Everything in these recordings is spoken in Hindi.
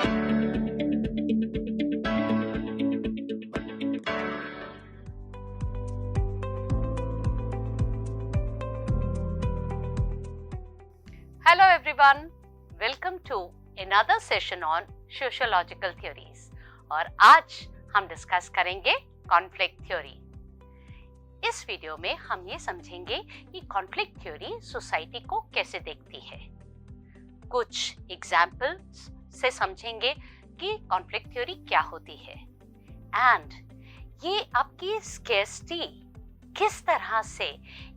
Hello everyone, welcome to another session on sociological theories और आज हम डिस्कस करेंगे कॉन्फ्लिक्ट थ्योरी। इस वीडियो में हम ये समझेंगे कि कॉन्फ्लिक्ट थ्योरी सोसाइटी को कैसे देखती है। कुछ एग्जाम्पल्स से समझेंगे कि कॉन्फ्लिक्ट थ्योरी क्या होती है एंड ये आपकी स्केर्सिटी किस तरह से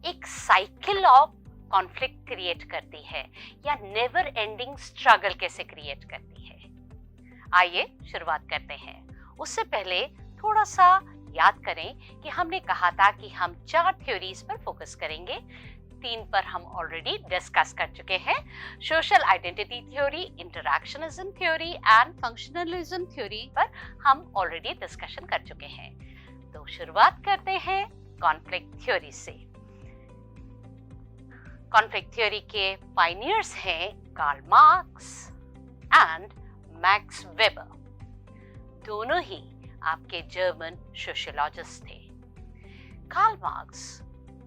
एक साइकिल ऑफ कॉन्फ्लिक्ट क्रिएट करती है या नेवर एंडिंग स्ट्रगल कैसे क्रिएट करती है। आइए शुरुआत करते हैं। उससे पहले थोड़ा सा याद करें कि हमने कहा था कि हम 4 थ्योरीज पर फोकस करेंगे। 3 पर हम ऑलरेडी डिस्कस कर चुके हैं, social identity theory, interactionism theory and functionalism theory पर हम ऑलरेडी डिस्कशन कर चुके हैं। तो शुरुआत करते हैं कॉन्फ्लिक्ट थ्योरी से। कॉन्फ्लिक्ट थ्योरी के पायनियर्स हैं Karl Marx and Max Weber. दोनों ही आपके जर्मन सोशियोलॉजिस्ट थे। कार्ल मार्क्स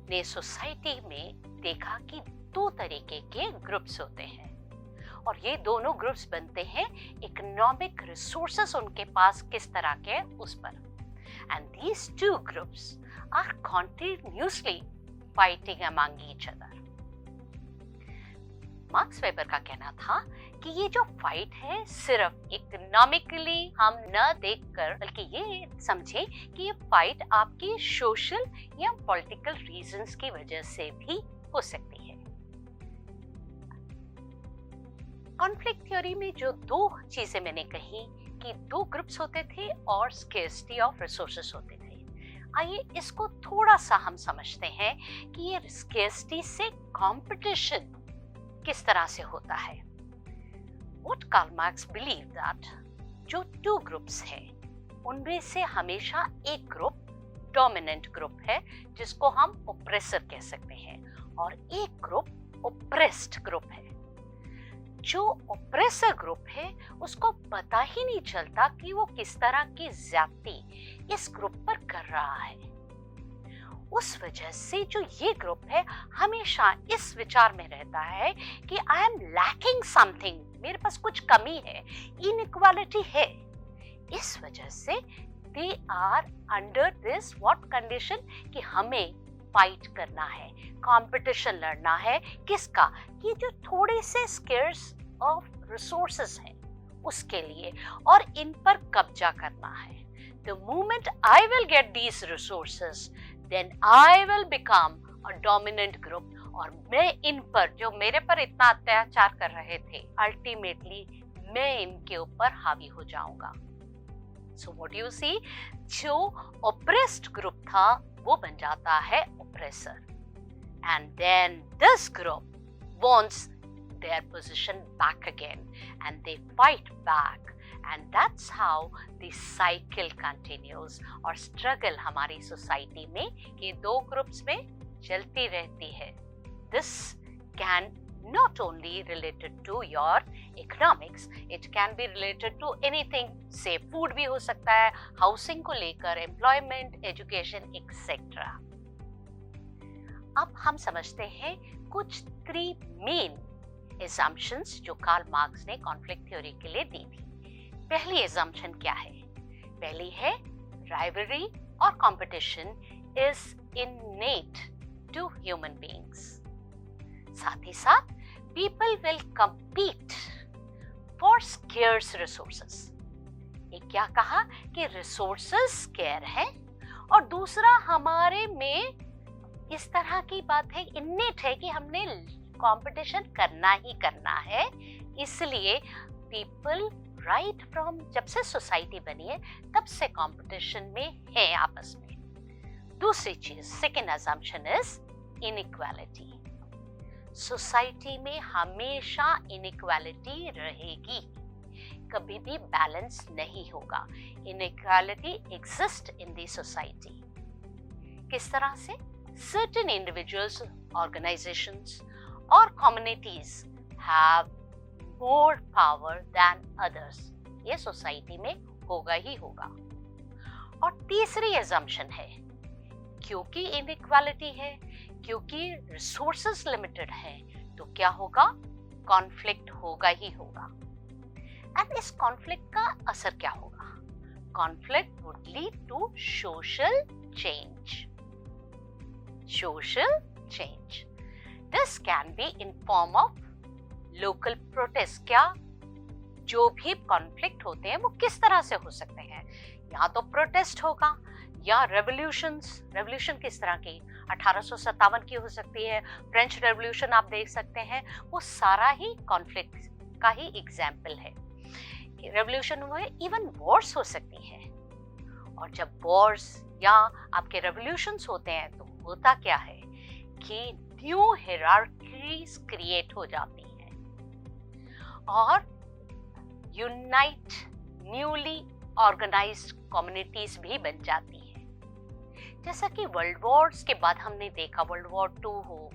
ने सोसाइटी में देखा कि 2 तरीके के ग्रुप्स होते हैं और ये दोनों ग्रुप्स बनते हैं इकोनॉमिक रिसोर्सेस उनके पास किस तरह के उस पर। And these 2 groups are continuously fighting among each other. Marx Weber का कहना था कि ये जो फाइट है सिर्फ इकोनॉमिकली हम न देखकर बल्कि ये समझें कि ये फाइट आपकी सोशल या पॉलिटिकल रीजंस की वजह से भी हो सकती है। कॉन्फ्लिक्ट थ्योरी में जो 2 चीजें मैंने कही कि 2 ग्रुप्स होते थे और स्केर्सिटी ऑफ रिसोर्सेस होते थे। आइए इसको थोड़ा सा हम समझते हैं कि ये स्केर्सिटी से कंपटीशन किस तरह से होता है। What Karl Marx believed that जो 2 ग्रुप्स हैं उनमें से हमेशा एक ग्रुप डोमिनेंट ग्रुप है जिसको हम ओप्रेसर कह सकते हैं और एक ग्रुप ओप्रेस्ड ग्रुप है। जो ओप्रेसर ग्रुप है उसको पता ही नहीं चलता कि वो किस तरह की ज्यादती इस ग्रुप पर कर रहा है। उस वजह से जो ये ग्रुप है हमेशा इस विचार में रहता है कि आई एम लैकिंग समथिंग, मेरे पास कुछ कमी है, इनइक्वालिटी है। इस वजह से they are under this what condition कि हमें फाइट करना है, कंपटीशन लड़ना है किसका, कि जो थोड़े से स्केर्स ऑफ रिसोर्सेस हैं उसके लिए और इन पर कब्जा करना है। The moment I will get these resources, then I will become a dominant group और मैं इन पर जो मेरे पर इतना अत्याचार कर रहे थे अल्टीमेटली मैं इनके ऊपर हावी हो जाऊंगा। So what do you see? जो oppressed group था वो बन जाता है oppressor and then this group wants their position back again and they fight back and that's how the cycle continues और struggle हमारी सोसाइटी में ये 2 ग्रुप्स में चलती रहती है। This can not only related to your economics, it can be related to anything, say food भी हो सकता है, housing को लेकर, employment, education, etc. अब हम समझते हैं कुछ 3 मेन assumptions जो कार्ल मार्क्स ने कॉन्फ्लिक्ट थ्योरी के लिए दी थी। पहली assumption क्या है? पहली है rivalry और competition is innate to human beings. साथ ही साथ people will compete for scarce resources. एक क्या कहा कि resources scarce है और दूसरा हमारे में इस तरह की बात है, innate है कि हमने competition करना ही करना है। इसलिए people राइट फ्रॉम जब से सोसाइटी बनी है तब से कंपटीशन में है आपस में। दूसरी चीज second assumption is inequality. Society में हमेशा इनइक्वालिटी रहेगी, कभी भी बैलेंस नहीं होगा। Inequality exist in the society. किस तरह से? सर्टेन इंडिविजुअल्स, ऑर्गेनाइजेशंस और communities have more power than others ये सोसाइटी में होगा ही होगा। और तीसरी एजम्पशन है, क्योंकि इनइक्वालिटी है, क्योंकि रिसोर्सेस लिमिटेड है, तो क्या होगा, कॉन्फ्लिक्ट होगा ही होगा। एंड इस कॉन्फ्लिक्ट का असर क्या होगा? Conflict would lead to social change. Social change, this can be in form of local protest. क्या जो भी कॉन्फ्लिक्ट होते हैं वो किस तरह से हो सकते हैं? या तो प्रोटेस्ट होगा या रेवोल्यूशन किस तरह की, 1857 की हो सकती है, फ्रेंच रेवोल्यूशन आप देख सकते हैं, वो सारा ही कॉन्फ्लिक्ट का ही एग्जाम्पल है। रेवोल्यूशन हुए, इवन वॉर्स हो सकती है। और जब वॉर्स या आपके रेवोल्यूशंस होते हैं तो होता क्या है कि न्यू हायरार्कीज क्रिएट हो जाती हैं और यूनाइट न्यूली ऑर्गेनाइज्ड कम्युनिटीज भी बन जाती है। जैसा कि वर्ल्ड वॉर्स के बाद हमने देखा, वर्ल्ड वॉर 2 हो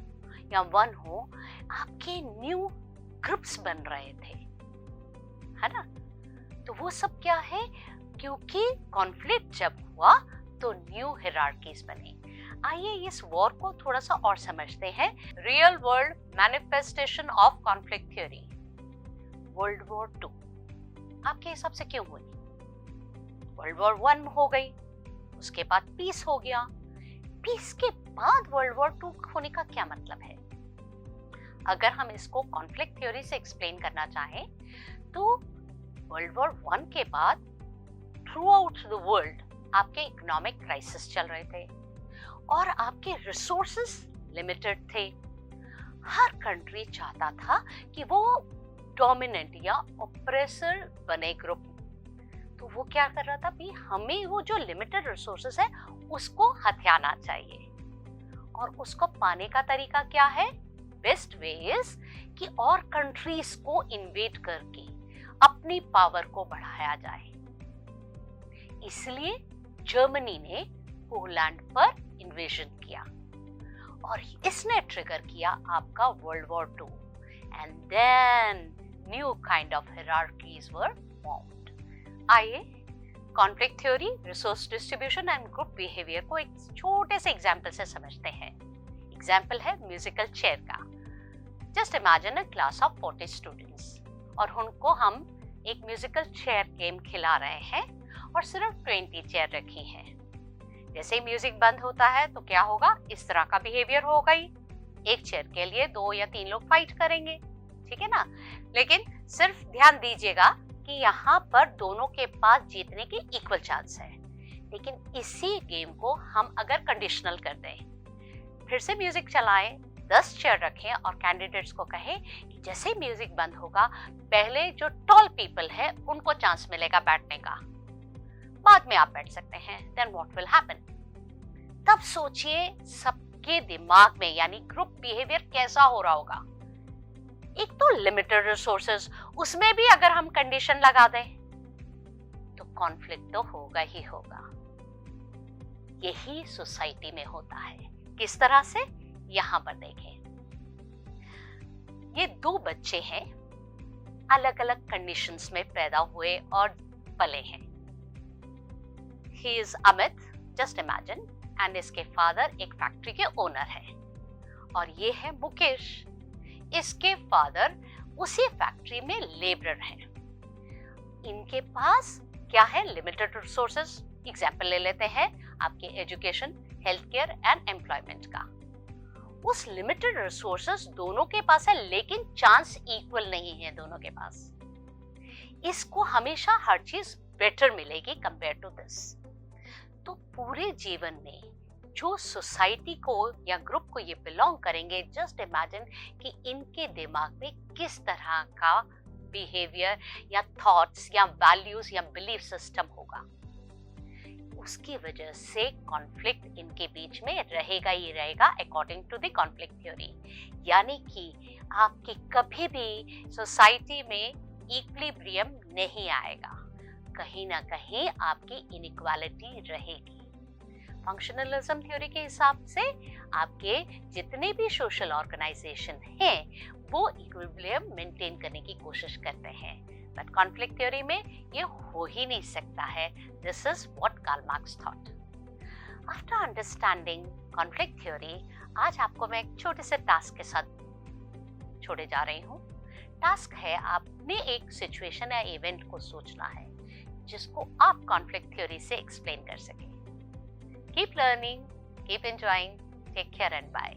या 1 हो, आपके न्यू ग्रुप्स बन रहे थे, है ना? तो वो सब क्या है, क्योंकि कॉन्फ्लिक्ट जब हुआ तो न्यू हायरार्कीज बने। आइए इस वॉर को थोड़ा सा और समझते हैं। Real world manifestation of conflict theory. World war 2 आपके हिसाब से क्यों हुई? वर्ल्ड वॉर 1 हो गई, उसके बाद पीस हो गया। पीस के बाद वर्ल्ड वॉर 2 होने का क्या मतलब है? अगर हम इसको कॉन्फ्लिक्ट थ्योरी से एक्सप्लेन करना चाहें तो वर्ल्ड वॉर 1 के बाद थ्रू आउट द वर्ल्ड आपके इकोनॉमिक क्राइसिस चल रहे थे और आपके रिसोर्सेस लिमिटेड थे। हर कंट्री चाहता था कि वो डोमिनेंट या ऑपरेसर बने ग्रुप। तो वो क्या कर रहा था भी, हमें वो जो लिमिटेड रिसोर्सेस है उसको हथियाना चाहिए। और उसको पाने का तरीका क्या है? बेस्ट वे इज कि और कंट्रीज को इन्वेड करके अपनी पावर को बढ़ाया जाए। इसलिए जर्मनी ने पोलैंड पर इन्वेजन किया और इसने ट्रिगर किया आपका world war 2 and then new kind of hierarchies were formed. आइए conflict theory, resource distribution and group behaviour को एक छोटे से एग्जाम्पल से समझते हैं। एग्जाम्पल है म्यूजिकल चेयर का। Just imagine a class of 40 students और उनको हम एक म्यूजिकल चेयर गेम खिला रहे हैं और सिर्फ 20 चेयर रखी हैं। जैसे ही म्यूजिक बंद होता है तो क्या होगा, इस तरह का बिहेवियर हो गई। एक चेयर के लिए 2 या 3 लोग फाइट करेंगे, ठीक है ना? लेकिन सिर्फ ध्यान दीजिएगा कि यहाँ पर दोनों के पास जीतने की इक्वल चांस है। लेकिन इसी गेम को हम अगर कंडीशनल कर दें, फिर से म्यूजिक चलाएं, 10 चेयर रखें और कैंडिडेट्स को कहें कि जैसे ही म्यूजिक बंद होगा पहले जो टॉल पीपल है उनको चांस मिलेगा बैठने का, बाद में आप बैठ सकते हैं। Then what will happen? तब सोचिए सबके दिमाग में यानी ग्रुप बिहेवियर कैसा हो रहा होगा। एक तो लिमिटेड रिसोर्सेज, उसमें भी अगर हम कंडीशन लगा दें तो कॉन्फ्लिक्ट तो होगा ही होगा। यही सोसाइटी में होता है। किस तरह से? यहां पर देखें, ये 2 बच्चे हैं, अलग अलग कंडीशंस में पैदा हुए और पले हैं। He is Amit, just imagine, and इसके फादर एक फैक्ट्री के ओनर है और ये है मुकेश, इसके फादर उसी फैक्ट्री में लेबरर हैं। इनके पास क्या है? Limited resources. एग्जाम्पल ले लेते हैं आपके education, health care and employment का। उस लिमिटेड रिसोर्सेज दोनों के पास है लेकिन चांस इक्वल नहीं है दोनों के पास। इसको हमेशा हर चीज बेटर मिलेगी कंपेयर टू दिस। तो पूरे जीवन में जो सोसाइटी को या ग्रुप को ये बिलोंग करेंगे, जस्ट इमेजिन कि इनके दिमाग में किस तरह का बिहेवियर या थॉट्स या वैल्यूज या बिलीफ सिस्टम होगा। उसकी वजह से कॉन्फ्लिक्ट इनके बीच में रहेगा ही रहेगा according to the conflict theory. यानी कि आपकी कभी भी सोसाइटी में इक्विलिब्रियम नहीं आएगा, कहीं ना कहीं आपकी इनइक्वालिटी रहेगी। फंक्शनलिज्म थ्योरी के हिसाब से आपके जितने भी सोशल ऑर्गेनाइजेशन हैं वो इक्विलिब्रियम मेंटेन करने की कोशिश करते हैं, बट कॉन्फ्लिक्ट थ्योरी में ये हो ही नहीं सकता है। This is what Karl Marx thought. After understanding conflict theory, आज आपको मैं एक छोटे से टास्क के साथ छोड़े जा रही हूँ। टास्क है आपने एक सिचुएशन या इवेंट को सोचना है जिसको आप कॉन्फ्लिक्ट थ्योरी से एक्सप्लेन कर सकें। Keep learning, keep enjoying, take care and bye.